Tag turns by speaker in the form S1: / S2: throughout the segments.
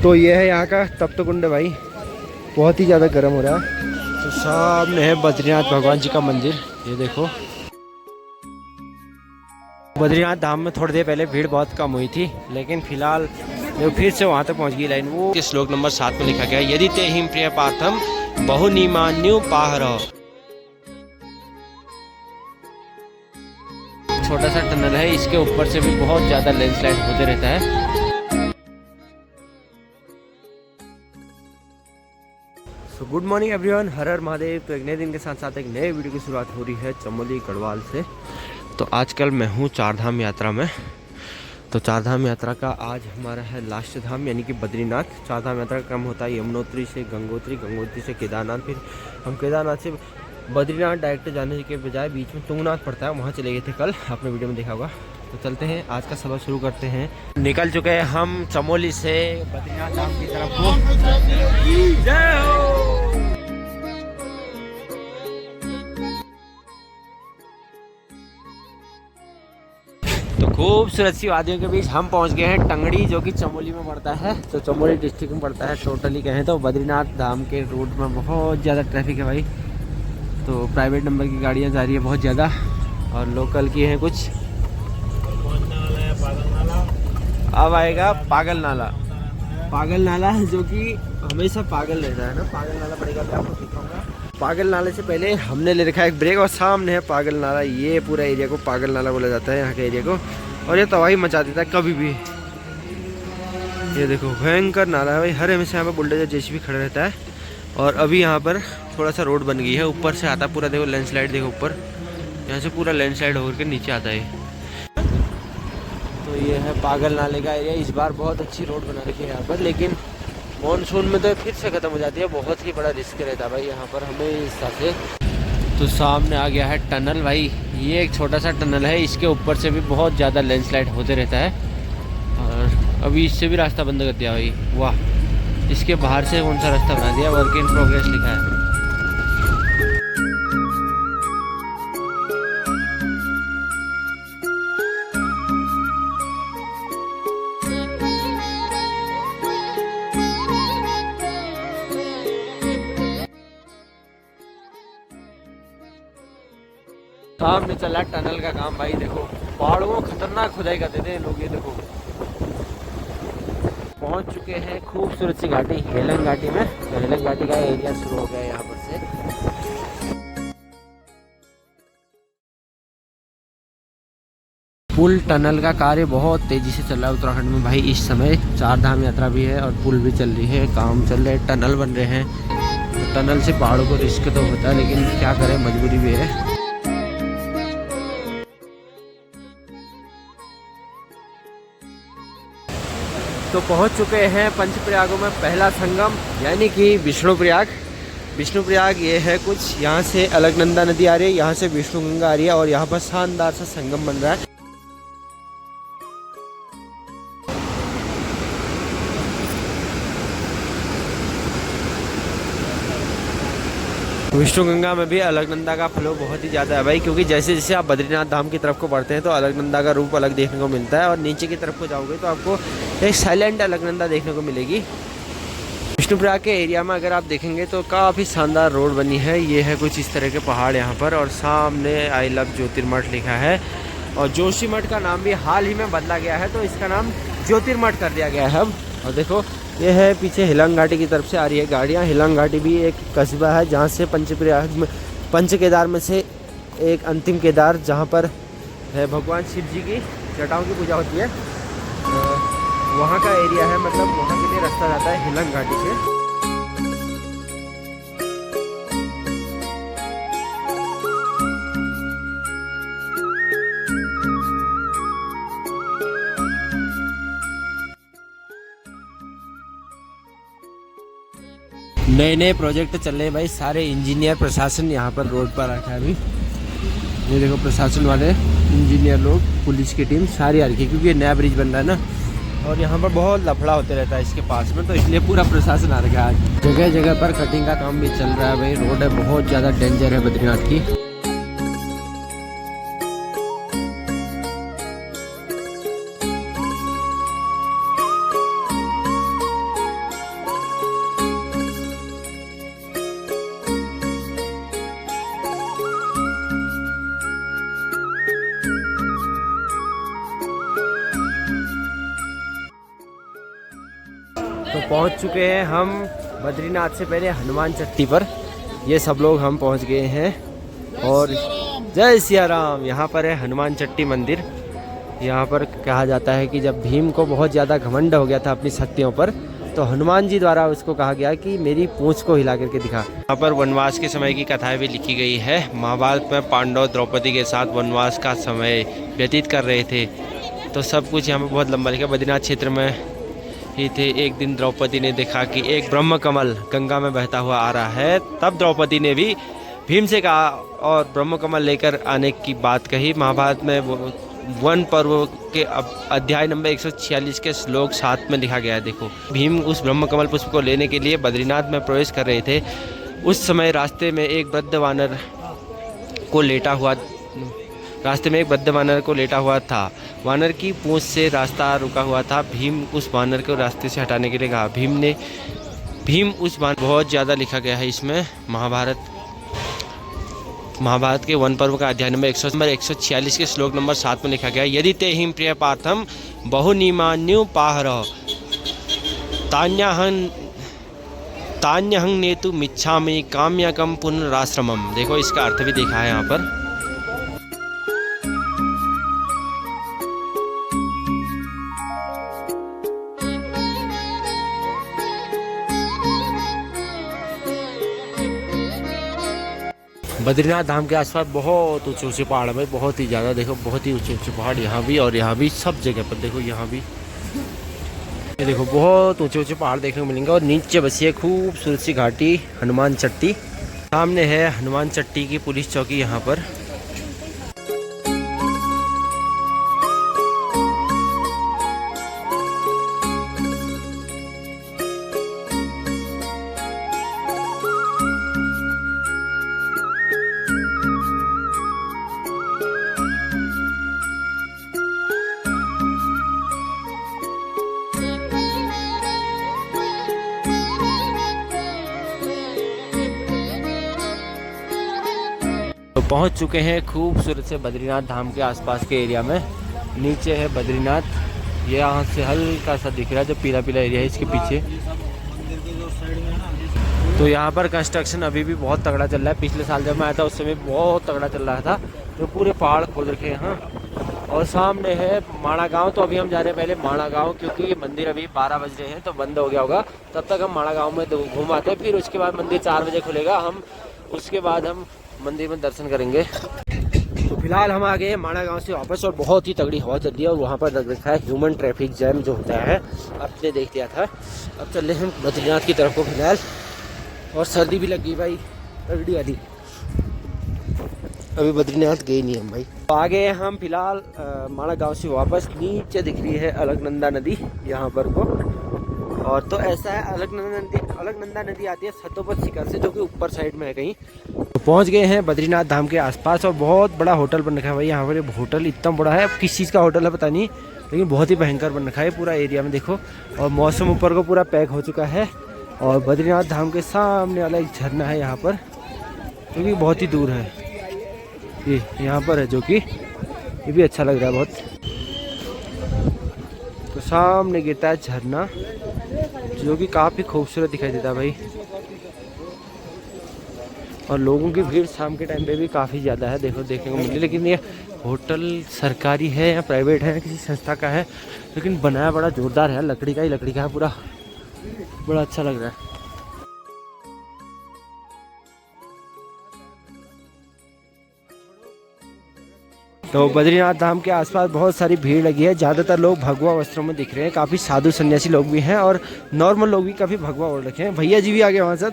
S1: तो ये है यहाँ का तप्त कुंड भाई, बहुत ही ज़्यादा गर्म हो रहा है। तो सामने है बद्रीनाथ भगवान जी का मंदिर, ये देखो। बद्रीनाथ धाम में थोड़ी देर पहले भीड़ बहुत कम हुई थी, लेकिन फिलहाल जो फिर से वहाँ तक पहुँच गई लाइन। वो श्लोक नंबर 7 में लिखा गया है, यदि ते हिम प्रिय पार्थम बहुनिमान्यु पाहर। छोटा सा टनल है, इसके ऊपर से भी बहुत ज़्यादा लैंडस्लाइड होते रहता है। तो गुड मॉर्निंग एवरीवन, हर हर महादेव। तो एक नए दिन के साथ साथ एक नए वीडियो की शुरुआत हो रही है चमोली गढ़वाल से। तो आजकल मैं हूँ चारधाम यात्रा में। तो चारधाम यात्रा का आज हमारा है लास्ट धाम, यानी कि बद्रीनाथ। चारधाम यात्रा का क्रम होता है यमुनोत्री से गंगोत्री, गंगोत्री से केदारनाथ, फिर हम केदारनाथ से बद्रीनाथ डायरेक्ट जाने के बजाय बीच में तुंगनाथ पड़ता है, वहाँ चले गए थे कल, आपने वीडियो में देखा होगा। तो चलते हैं, आज का सफ़र शुरू करते हैं। निकल चुके हैं हम चमोली से बद्रीनाथ धाम की तरफ को। जय हो। तो खूबसूरत सी वादियों के बीच हम पहुंच गए हैं टंगड़ी, जो कि चमोली में पड़ता है। तो चमोली डिस्ट्रिक्ट में पड़ता है। टोटली कहें तो बद्रीनाथ धाम के रूट में बहुत ज़्यादा ट्रैफिक है भाई। तो प्राइवेट नंबर की गाड़ियां जा रही है बहुत ज़्यादा, और लोकल की हैं कुछ। अब आएगा पागल नाला। पागल नाला जो कि हमेशा पागल रहता है ना, पागल नाला पड़ेगा, मैं आपको दिखाऊंगा। पागल नाले से पहले हमने ले रखा है एक ब्रेक, और सामने है पागल नाला। ये पूरा एरिया को पागल नाला बोला जाता है, यहाँ के एरिया को। और ये तबाही मचा देता है कभी भी। ये देखो भयंकर नाला है भाई। हर हमेशा यहाँ पर बुलडोजर जेसीबी खड़ा रहता है। और अभी यहाँ पर थोड़ा सा रोड बन गई है, ऊपर से आता पूरा, देखो लैंडस्लाइड, देखो ऊपर यहाँ से पूरा लैंडस्लाइड होकर नीचे आता है। तो ये है पागल नाले का एरिया। इस बार बहुत अच्छी रोड बना रखी है यहाँ पर, लेकिन मॉनसून में तो फिर से ख़त्म हो जाती है। बहुत ही बड़ा रिस्क रहता है भाई यहाँ पर हमें इस हिसाब से। तो सामने आ गया है टनल भाई। ये एक छोटा सा टनल है, इसके ऊपर से भी बहुत ज़्यादा लैंडस्लाइड होते रहता है। और अभी इससे भी रास्ता बंद कर दिया भाई। वाह, इसके बाहर से कौन सा रास्ता बना दिया, वर्क इन प्रोग्रेस लिखा है। सामने चला टनल का काम भाई। देखो पहाड़ों में खतरनाक खुदाई करते थे लोग। ये देखो पहुंच चुके हैं खूबसूरत सी घाटी, हेलन घाटी में। तो हेलन घाटी का एरिया शुरू हो गया है यहाँ पर से। पुल टनल का कार्य बहुत तेजी से चल रहा है उत्तराखंड में भाई इस समय। चारधाम यात्रा भी है और पुल भी चल रही है, काम चल रहे हैं, टनल बन रहे हैं। तो टनल से पहाड़ों को रिस्क तो होता है, लेकिन क्या करें, मजबूरी भी है। तो पहुंच चुके हैं पंचप्रयागों में पहला संगम, यानी कि विष्णुप्रयाग। विष्णुप्रयाग ये है कुछ, यहाँ से अलकनंदा नदी आ रही है, यहाँ से विष्णु गंगा आ रही है, और यहाँ पर शानदार सा संगम बन रहा है। विष्णु गंगा में भी अलकनंदा का फ्लो बहुत ही ज़्यादा है भाई, क्योंकि जैसे जैसे आप बद्रीनाथ धाम की तरफ को बढ़ते हैं तो अलकनंदा का रूप अलग देखने को मिलता है, और नीचे की तरफ को जाओगे तो आपको एक साइलेंट अलकनंदा देखने को मिलेगी। विष्णुप्रयाग के एरिया में अगर आप देखेंगे तो काफ़ी शानदार रोड बनी है। ये है कुछ इस तरह के पहाड़ यहाँ पर, और सामने आई लव ज्योतिर्मठ लिखा है। और जोशीमठ का नाम भी हाल ही में बदला गया है, तो इसका नाम ज्योतिर्मठ कर दिया गया है अब। और देखो ये है पीछे हिलंग घाटी की तरफ से आ रही है गाड़ियाँ। हिलंग घाटी भी एक कस्बा है जहाँ से पंचप्रयाग में, पंच केदार में से एक अंतिम केदार, जहाँ पर है भगवान शिव जी की जटाओं की पूजा होती है। वहाँ का एरिया है, मतलब वहाँ के लिए रास्ता जाता है हिलंग घाटी से। नए नए प्रोजेक्ट चल रहे हैं भाई, सारे इंजीनियर प्रशासन यहाँ पर रोड पर रखा है अभी। ये देखो प्रशासन वाले इंजीनियर लोग, पुलिस की टीम सारी आ रही है, क्योंकि ये नया ब्रिज बन रहा है ना, और यहाँ पर बहुत लफड़ा होते रहता है इसके पास में, तो इसलिए पूरा प्रशासन आ रखा है आज। जगह जगह पर कटिंग का काम भी चल रहा है भाई। रोड है बहुत ज़्यादा डेंजर है बद्रीनाथ की। तो पहुंच चुके हैं हम बद्रीनाथ से पहले हनुमान चट्टी पर। ये सब लोग हम पहुंच गए हैं और जय सिया राम। यहाँ पर है हनुमान चट्टी मंदिर। यहाँ पर कहा जाता है कि जब भीम को बहुत ज़्यादा घमंड हो गया था अपनी शक्तियों पर, तो हनुमान जी द्वारा उसको कहा गया कि मेरी पूंछ को हिला करके दिखा। यहाँ पर वनवास के समय की कथाएं भी लिखी गई है। महाभारत में पांडव द्रौपदी के साथ वनवास का समय व्यतीत कर रहे थे, तो सब कुछ यहाँ पर बहुत लंबा लिखा। बद्रीनाथ क्षेत्र में ही थे। एक दिन द्रौपदी ने देखा कि एक ब्रह्म कमल गंगा में बहता हुआ आ रहा है। तब द्रौपदी ने भी भीम से कहा और ब्रह्म कमल लेकर आने की बात कही। महाभारत में वन पर्व के अध्याय नंबर 146 के श्लोक 7 में लिखा गया है। देखो, भीम उस ब्रह्म कमल पुष्प को लेने के लिए बद्रीनाथ में प्रवेश कर रहे थे। उस समय रास्ते में एक वृद्ध वानर को लेटा हुआ था। वानर की पूंछ से रास्ता रुका हुआ था। भीम उस वानर को रास्ते से हटाने के लिए कहा। भीम उस वानर बहुत ज़्यादा लिखा गया है इसमें। महाभारत के वन पर्व का अध्याय नंबर 146 के श्लोक नंबर 7 में लिखा गया है, यदि ते हिम प्रिय पार्थम बहुनिमान्युपाहर तान्यहं नेतु मिच्छामि काम्यकम पुनराश्रमम। देखो, इसका अर्थ भी देखा है यहाँ पर। बद्रीनाथ धाम के आसपास बहुत ऊंचे ऊंचे पहाड़ है भाई, बहुत ही ज़्यादा। देखो, बहुत ही ऊंचे ऊंचे पहाड़ यहाँ भी और यहाँ भी, सब जगह पर। देखो, यहाँ भी ये देखो, बहुत ऊंचे ऊंचे पहाड़ देखने को मिलेंगे। और नीचे बसी है खूबसूरत सी घाटी हनुमान चट्टी। सामने है हनुमान चट्टी की पुलिस चौकी यहाँ पर। पहुंच चुके हैं खूबसूरत से बद्रीनाथ धाम के आसपास के एरिया में। नीचे है बद्रीनाथ, ये यहाँ से हल्का सा दिख रहा है जो पीला पीला एरिया है इसके पीछे। तो यहाँ पर कंस्ट्रक्शन अभी भी बहुत तगड़ा चल रहा है। पिछले साल जब मैं आया था उस समय बहुत तगड़ा चल रहा था, जो पूरे पहाड़ खोद रखे हैं यहाँ। और सामने है माणा गाँव। तो अभी हम जा रहे हैं पहले माणा गाँव, क्योंकि ये मंदिर अभी 12 बज रहे हैं तो बंद हो गया होगा। तब तक हम माणा गाँव में घूम आते हैं, फिर उसके बाद मंदिर 4 बजे खुलेगा। उसके बाद हम मंदिर में दर्शन करेंगे। तो फिलहाल हम आ गए हैं माणा गांव से वापस और बहुत ही तगड़ी हवा चल रही है। और वहाँ पर लग रखा है ह्यूमन ट्रैफिक जैम जो होता है, आपने देख लिया था। अब चल रहे हैं बद्रीनाथ की तरफ को फिलहाल। और सर्दी भी लगी भाई तगड़ी वाली। अभी बद्रीनाथ गए नहीं हम भाई। तो आ गए हम फिलहाल माणा गाँव से वापस। नीचे दिख रही है अलकनंदा नदी यहाँ पर को। और तो ऐसा है, अलकनंदा नदी आती है सतोपत शिखर से, जो कि ऊपर साइड में है कहीं। तो पहुंच गए हैं बद्रीनाथ धाम के आसपास और बहुत बड़ा होटल बन रखा है भाई यहाँ पर। होटल इतना बड़ा है, अब किस चीज़ का होटल है पता नहीं, लेकिन बहुत ही भयंकर बन रखा है पूरा एरिया में। देखो, और मौसम ऊपर को पूरा पैक हो चुका है। और बद्रीनाथ धाम के सामने वाला एक झरना है यहाँ पर, जो कि बहुत ही दूर है। ये यहाँ पर है, जो कि ये भी अच्छा लग रहा है बहुत। तो सामने गिरता है झरना, जो कि काफ़ी खूबसूरत दिखाई देता है भाई। और लोगों की भीड़ शाम के टाइम पे भी काफ़ी ज़्यादा है, देखो देखने को मिली। लेकिन ये होटल सरकारी है या प्राइवेट है, किसी संस्था का है, लेकिन बनाया बड़ा जोरदार है। लकड़ी का है पूरा, बड़ा अच्छा लग रहा है। तो बद्रीनाथ धाम के आसपास बहुत सारी भीड़ लगी है। ज़्यादातर लोग भगवा वस्त्रों में दिख रहे हैं। काफ़ी साधु सन्यासी लोग भी हैं और नॉर्मल लोग भी काफ़ी भगवा ओढ़ रखे हैं। भैया जी भी आ गए वहाँ से।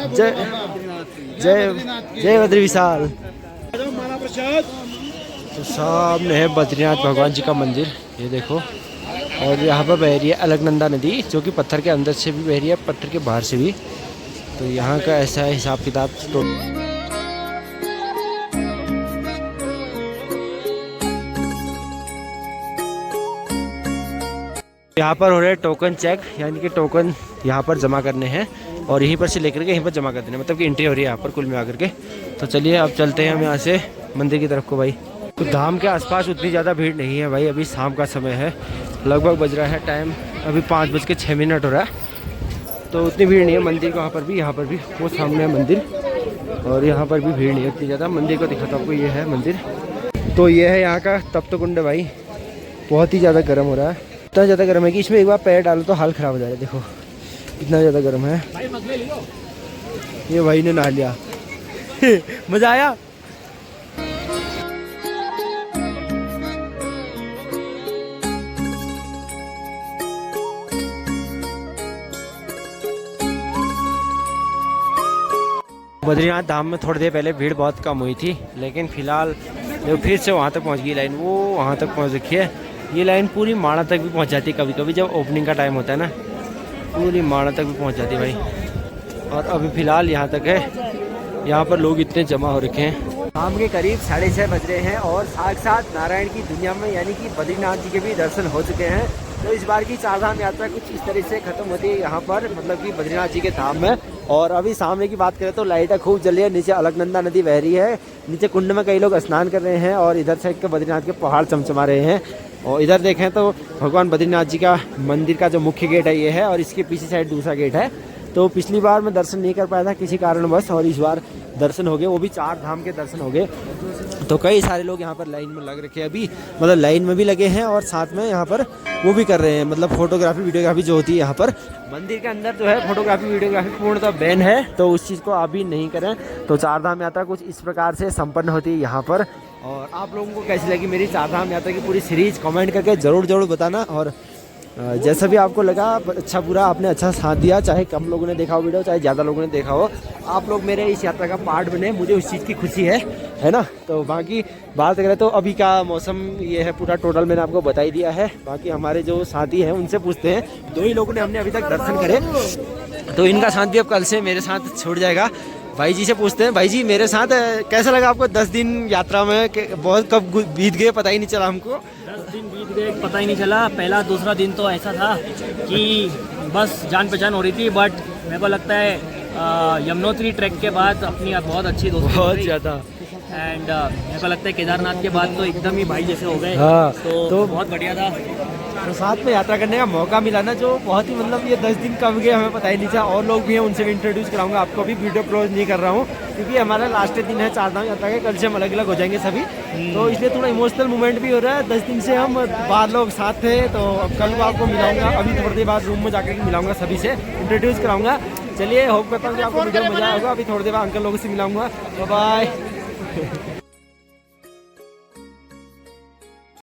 S1: जय जय जय बद्री विशाल। तो सामने है बद्रीनाथ भगवान जी का मंदिर, ये देखो। और यहाँ पर बह रही है अलकनंदा नदी, जो कि पत्थर के अंदर से भी बह रही है, पत्थर के बाहर से भी। तो यहाँ का ऐसा है हिसाब किताब। तो यहाँ पर हो रहे टोकन चेक, यानी कि टोकन यहाँ पर जमा करने हैं और यहीं पर से लेकर के यहीं पर जमा कर देने, मतलब कि एंट्री हो रही है यहाँ पर कुल मिला करके। तो चलिए अब चलते हैं हम यहाँ से मंदिर की तरफ को भाई। तो धाम के आसपास उतनी ज़्यादा भीड़ नहीं है भाई। अभी शाम का समय है, लगभग बज रहा है टाइम अभी 5:06 हो रहा है। तो उतनी भीड़ नहीं है मंदिर के यहाँ पर भी वो सामने है मंदिर, और यहाँ पर भी भीड़ नहीं है उतनी ज़्यादा। मंदिर को दिखाता हूँ आपको, ये है मंदिर। तो ये है यहाँ का तप्त कुंड भाई, बहुत ही ज़्यादा गर्म हो रहा है। इतना ज़्यादा गर्म है कि इसमें एक बार पैर डालो तो हाल ख़राब हो जाएगा। देखो इतना ज़्यादा गर्म है। ये भाई ने नहा लिया मज़ा आया। बद्रीनाथ धाम में थोड़ी देर पहले भीड़ बहुत कम हुई थी, लेकिन फिलहाल जो फिर से वहाँ तक पहुँच गई लाइन, वो वहाँ तक पहुँच रखी है। ये लाइन पूरी माणा तक भी पहुँच जाती है कभी कभी, जब ओपनिंग का टाइम होता है ना, पूरी माणा तक भी पहुँच जाती है भाई। और अभी फ़िलहाल यहाँ तक है, यहाँ पर लोग इतने जमा हो रखे हैं। शाम के करीब 6:30 बज रहे हैं और साक्षात नारायण की दुनिया में यानी कि बद्रीनाथ जी के भी दर्शन हो चुके हैं। तो इस बार की चारधाम यात्रा कुछ इस तरह से ख़त्म होती है यहाँ पर, मतलब कि बद्रीनाथ जी के धाम में। और अभी सामने की बात करें तो लाइटें खूब जल रही है, नीचे अलकनंदा नदी बह रही है, नीचे कुंड में कई लोग स्नान कर रहे हैं, और इधर साइड के बद्रीनाथ के पहाड़ चमचमा रहे हैं। और इधर देखें तो भगवान बद्रीनाथ जी का मंदिर का जो मुख्य गेट है ये है, और इसके पीछे साइड दूसरा गेट है। तो पिछली बार मैं दर्शन नहीं कर पाया था किसी कारणवश, और इस बार दर्शन हो गए, वो भी 4 धाम के दर्शन हो गए। तो कई सारे लोग यहाँ पर लाइन में लग रखे हैं अभी, मतलब लाइन में भी लगे हैं और साथ में यहाँ पर वो भी कर रहे हैं, मतलब फोटोग्राफी वीडियोग्राफी जो होती है यहाँ पर। मंदिर के अंदर जो है फोटोग्राफी वीडियोग्राफी पूर्णतः बैन है, तो उस चीज़ को आप भी नहीं करें। तो 4 धाम यात्रा कुछ इस प्रकार से संपन्न होती है यहाँ पर। और आप लोगों को कैसी लगी मेरी 4 धाम यात्रा की पूरी सीरीज़ कमेंट करके ज़रूर बताना। और जैसा भी आपको लगा, अच्छा बुरा आपने अच्छा साथ दिया, चाहे कम लोगों ने देखा हो वीडियो, चाहे ज़्यादा लोगों ने देखा हो, आप लोग मेरे इस यात्रा का पार्ट बने, मुझे उस चीज़ की खुशी है ना। तो बाकी बात करें तो अभी का मौसम ये है पूरा टोटल मैंने आपको बता ही दिया है। बाकी हमारे जो साथी हैं उनसे पूछते हैं, 2 ही लोगों ने हमने अभी तक दर्शन करे, तो इनका साथ भी अब कल से मेरे साथ छूट जाएगा। भाई जी से पूछते हैं, भाई जी मेरे साथ कैसा लगा आपको 10 दिन यात्रा में? बहुत कब बीत गए पता ही नहीं चला हमको।
S2: 10 दिन बीत गए पता ही नहीं चला। पहला दूसरा दिन तो ऐसा था कि बस जान पहचान हो रही थी, बट मेरे को लगता है यमुनोत्री ट्रैक के बाद अपनी बहुत अच्छी दोस्ती,
S1: बहुत ज़्यादा।
S2: एंड मेरे को लगता है केदारनाथ के बाद तो एकदम ही भाई जैसे हो गए।
S1: हाँ,
S2: तो बहुत बढ़िया था।
S1: तो साथ में यात्रा करने का मौका मिला ना, जो बहुत ही मतलब ये 10 दिन कब गए हमें पता ही नहीं चला। और लोग भी हैं, उनसे भी इंट्रोड्यूस कराऊंगा आपको। अभी वीडियो क्लोज नहीं कर रहा हूँ क्योंकि हमारा लास्ट दिन है 4 धाम यात्रा के, कल से हम अलग अलग हो जाएंगे सभी, तो इसलिए थोड़ा इमोशनल मोमेंट भी हो रहा है। 10 दिन से हम बाहर लोग साथ थे, तो अब कल को आपको मिलाऊंगा। अभी थोड़ी देर बाद रूम में जाकर मिलाऊंगा, सभी से इंट्रोड्यूस कराऊंगा। चलिए, होप करता हूँ कि आपको वीडियो मजा आएगा। अभी थोड़ी देर बाद अंकल लोगों से मिलाऊंगा। बाय।